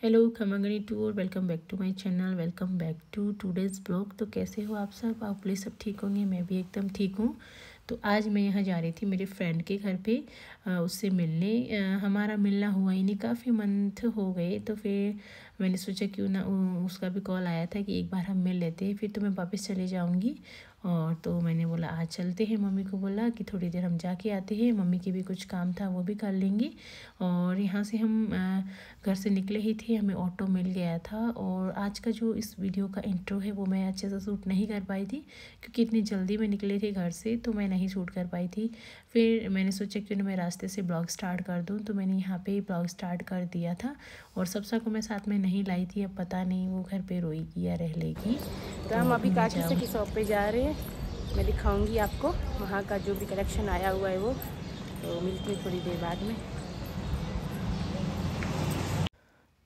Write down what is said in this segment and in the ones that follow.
Hello खमंगनी टू और welcome back to my channel. Welcome back to today's blog. तो कैसे हो आप सब? आप प्लीज़ सब ठीक होंगे, मैं भी एकदम ठीक हूँ। तो आज मैं यहाँ जा रही थी मेरे फ्रेंड के घर पे उससे मिलने। हमारा मिलना हुआ ही नहीं, काफ़ी मंथ हो गए। तो फिर मैंने सोचा क्यों ना उसका भी कॉल आया था कि एक बार हम मिल लेते हैं, फिर तो मैं वापस चले जाऊँगी। और तो मैंने बोला आज चलते हैं, मम्मी को बोला कि थोड़ी देर हम जाके आते हैं, मम्मी की भी कुछ काम था वो भी कर लेंगे। और यहाँ से हम घर से निकले ही थे, हमें ऑटो मिल गया था। और आज का जो इस वीडियो का इंट्रो है वो मैं अच्छे से शूट नहीं कर पाई थी, क्योंकि इतनी जल्दी में निकले थे घर से, तो मैं नहीं शूट कर पाई थी। फिर मैंने सोचा क्यों ना मैं रास्ते से ब्लॉग स्टार्ट कर दूँ, तो मैंने यहाँ पे ब्लॉग स्टार्ट कर दिया था। और सबसा को मैं साथ में नहीं लाई थी, अब पता नहीं वो घर पे रोएगी या रह लेगी। तो हम अभी काकी की शॉप पे जा रहे हैं। मैं दिखाऊंगी आपको वहाँ का जो भी कलेक्शन आया हुआ है वो। तो मिलती है थोड़ी देर बाद में।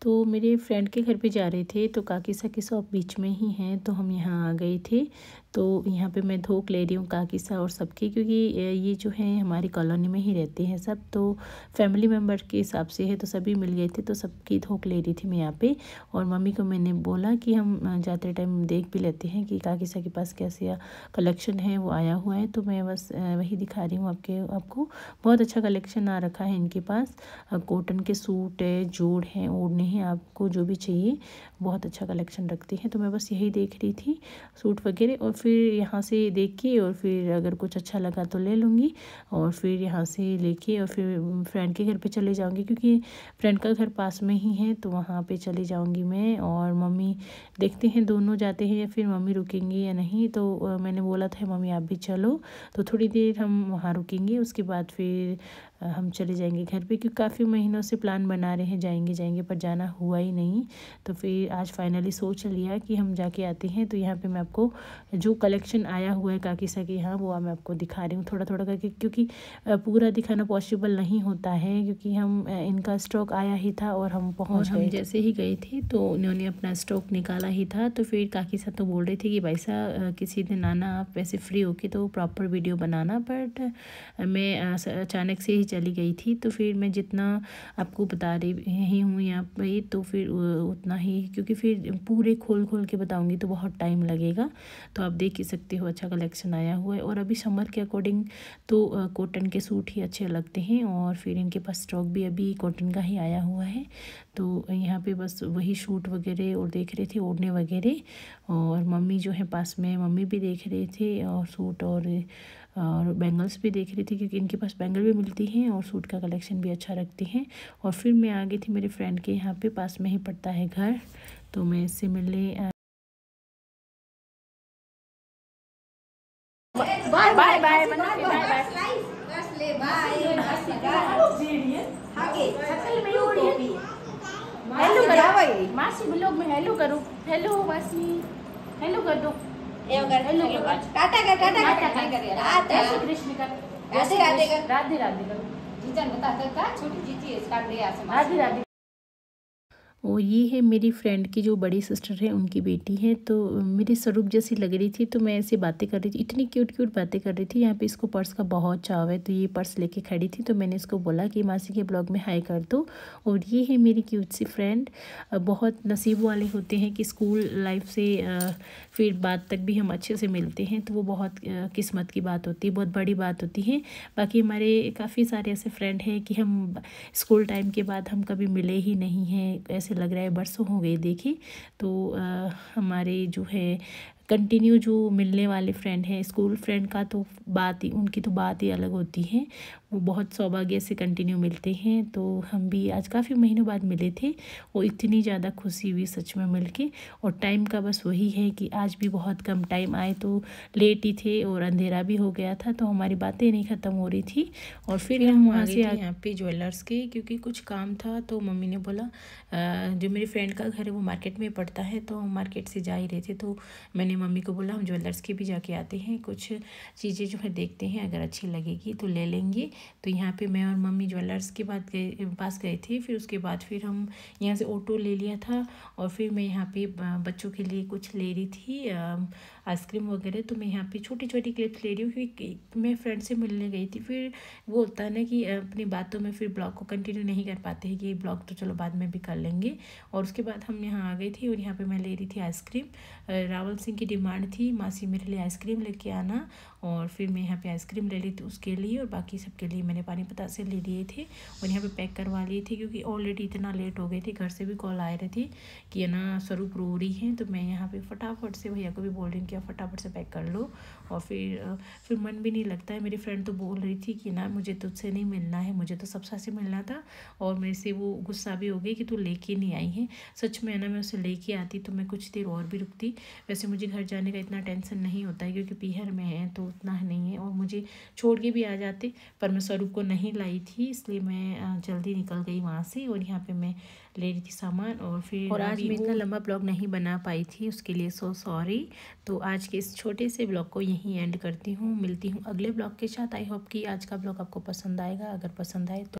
तो मेरे फ्रेंड के घर पे जा रहे थे, तो काकीसा की शॉप बीच में ही है, तो हम यहाँ आ गए थे। तो यहाँ पे मैं धोख ले रही हूँ काकीसा और सबकी, क्योंकि ये जो है हमारी कॉलोनी में ही रहते हैं सब, तो फैमिली मेम्बर के हिसाब से है, तो सभी मिल गए थे, तो सबकी धोख ले रही थी मैं यहाँ पे। और मम्मी को मैंने बोला कि हम जाते टाइम देख भी लेते हैं कि काकीसा के पास कैसे कलेक्शन है वो आया हुआ है। तो मैं बस वही दिखा रही हूँ आपको। बहुत अच्छा कलेक्शन आ रखा है इनके पास। कॉटन के सूट है, जोड़ हैं, ओढ़ने हैं, आपको जो भी चाहिए बहुत अच्छा कलेक्शन रखते हैं। तो मैं बस यही देख रही थी सूट वगैरह, और फिर यहाँ से देख के और फिर अगर कुछ अच्छा लगा तो ले लूँगी, और फिर यहाँ से लेके और फिर फ्रेंड के घर पे चले जाऊँगी, क्योंकि फ्रेंड का घर पास में ही है, तो वहाँ पे चली जाऊँगी मैं। और मम्मी देखते हैं दोनों जाते हैं या फिर मम्मी रुकेंगी या नहीं। तो मैंने बोला था मम्मी आप भी चलो, तो थोड़ी देर हम वहाँ रुकेंगे, उसके बाद फिर हम चले जाएंगे घर पे, क्योंकि काफ़ी महीनों से प्लान बना रहे हैं जाएंगे पर जाना हुआ ही नहीं। तो फिर आज फाइनली सोच लिया कि हम जाके आते हैं। तो यहाँ पे मैं आपको जो कलेक्शन आया हुआ है काकीसा के यहाँ वो मैं आपको दिखा रही हूँ थोड़ा थोड़ा करके, क्योंकि पूरा दिखाना पॉसिबल नहीं होता है, क्योंकि हम इनका स्टॉक आया ही था और हम पहुँच गए। जैसे ही गए थे तो उन्होंने अपना स्टॉक निकाला ही था। तो फिर काकीसा तो बोल रहे थे कि भाई साहब किसी दिन आना आप, वैसे फ्री होके तो प्रॉपर वीडियो बनाना। बट मैं अचानक से ही चली गई थी, तो फिर मैं जितना आपको बता रही हूँ यहाँ पे, तो फिर उतना ही, क्योंकि फिर पूरे खोल खोल के बताऊँगी तो बहुत टाइम लगेगा। तो आप देख ही सकते हो अच्छा कलेक्शन आया हुआ है। और अभी समर के अकॉर्डिंग तो कॉटन के सूट ही अच्छे लगते हैं, और फिर इनके पास स्टॉक भी अभी कॉटन का ही आया हुआ है। तो यहाँ पे बस वही सूट वगैरह और देख रहे थे, ओढ़ने वगैरह। और मम्मी जो है पास में, मम्मी भी देख रहे थे, और सूट और बैंगल्स भी देख रही थी, क्योंकि इनके पास बैंगल भी मिलती हैं और सूट का कलेक्शन भी अच्छा रखते हैं। और फिर मैं आ गई थी मेरे फ्रेंड के यहाँ पे, पास में ही पड़ता है घर, तो मैं इससे मिलने बाय बाय बाय हेलो करो मासी ब्लॉग में, हेलो करो, हेलो मासी, हेलो कर दो, हेलो टाटा कर, टाटा कर, जय श्री कृष्ण कर, राधे राधे कर, राधे राधे करो। जीजन बता का छोटी जीजी है इसका ले राधे राधे। और ये है मेरी फ्रेंड की जो बड़ी सिस्टर है, उनकी बेटी है। तो मेरी स्वरूप जैसी लग रही थी, तो मैं ऐसे बातें कर रही थी, इतनी क्यूट क्यूट बातें कर रही थी। यहाँ पे इसको पर्स का बहुत चाव है, तो ये पर्स लेके खड़ी थी, तो मैंने इसको बोला कि मासी के ब्लॉग में हाई कर दो। और ये है मेरी क्यूट सी फ्रेंड। बहुत नसीब वाले होते हैं कि स्कूल लाइफ से फिर बाद तक भी हम अच्छे से मिलते हैं, तो वो बहुत किस्मत की बात होती है, बहुत बड़ी बात होती है। बाकी हमारे काफ़ी सारे ऐसे फ्रेंड हैं कि हम स्कूल टाइम के बाद हम कभी मिले ही नहीं हैं, ऐसे लग रहा है बरसों हो गए देखे। तो हमारे जो है कंटिन्यू जो मिलने वाले फ्रेंड हैं, स्कूल फ्रेंड का तो बात ही, उनकी तो बात ही अलग होती है। वो बहुत सौभाग्य से कंटिन्यू मिलते हैं। तो हम भी आज काफ़ी महीनों बाद मिले थे, वो इतनी ज़्यादा खुशी हुई सच में मिलके। और टाइम का बस वही है कि आज भी बहुत कम टाइम आए, तो लेट ही थे और अंधेरा भी हो गया था, तो हमारी बातें नहीं ख़त्म हो रही थी। और फिर हम वहाँ से यहाँ पे ज्वेलर्स के, क्योंकि कुछ काम था, तो मम्मी ने बोला जो मेरी फ्रेंड का घर है वो मार्केट में पड़ता है, तो हम मार्केट से जा ही रहे थे, तो मैंने मम्मी को बोला हम ज्वेलर्स के भी जाके आते हैं, कुछ चीज़ें जो है देखते हैं, अगर अच्छी लगेगी तो ले लेंगे। तो यहाँ पे मैं और मम्मी ज्वेलर्स के पास गए थे। फिर उसके बाद फिर हम यहाँ से ऑटो ले लिया था, और फिर मैं यहाँ पे बच्चों के लिए कुछ ले रही थी, आइसक्रीम वगैरह। तो मैं यहाँ पे छोटी छोटी क्लिप्स ले रही हूँ क्योंकि मैं फ्रेंड से मिलने गई थी। फिर वो होता है ना कि अपनी बातों में फिर ब्लॉग को कंटिन्यू नहीं कर पाते हैं कि ब्लॉग तो चलो बाद में भी कर लेंगे। और उसके बाद हम यहाँ आ गए थे और यहाँ पे मैं ले रही थी आइसक्रीम। रावल सिंह की डिमांड थी मासी मेरे लिए आइसक्रीम लेके आना, और फिर मैं यहाँ पे आइसक्रीम ले ली थी उसके लिए, और बाकी सबके लिए मैंने पानी पतासे ले लिए थे और यहाँ पे पैक करवा लिए थे क्योंकि ऑलरेडी इतना लेट हो गए थे। घर से भी कॉल आए रहे थे कि ना स्वरूप रो रही है। तो मैं यहाँ पे फटाफट से भैया को भी बोल रही हूँ कि आप फटाफट से पैक कर लो। और फिर मन भी नहीं लगता है। मेरी फ्रेंड तो बोल रही थी कि ना मुझे तुझसे नहीं मिलना है, मुझे तो सबसा से मिलना था। और मेरे से वो गुस्सा भी हो गई कि तू लेके नहीं आई है। सच में ना मैं उसे लेके आती तो मैं कुछ देर और भी रुकती। वैसे मुझे घर जाने का इतना टेंशन नहीं होता है क्योंकि पीहर में है तो उतना नहीं है, और मुझे छोड़ के भी आ जाते, पर मैं स्वरूप को नहीं लाई थी इसलिए मैं जल्दी निकल गई वहाँ से। और यहाँ पे मैं ले रही थी सामान, और फिर और आज मैं इतना लंबा ब्लॉग नहीं बना पाई थी उसके लिए सो सॉरी। तो आज के इस छोटे से ब्लॉग को यहीं एंड करती हूँ। मिलती हूँ अगले ब्लॉग के साथ। आई होप कि आज का ब्लॉग आपको पसंद आएगा। अगर पसंद आए तो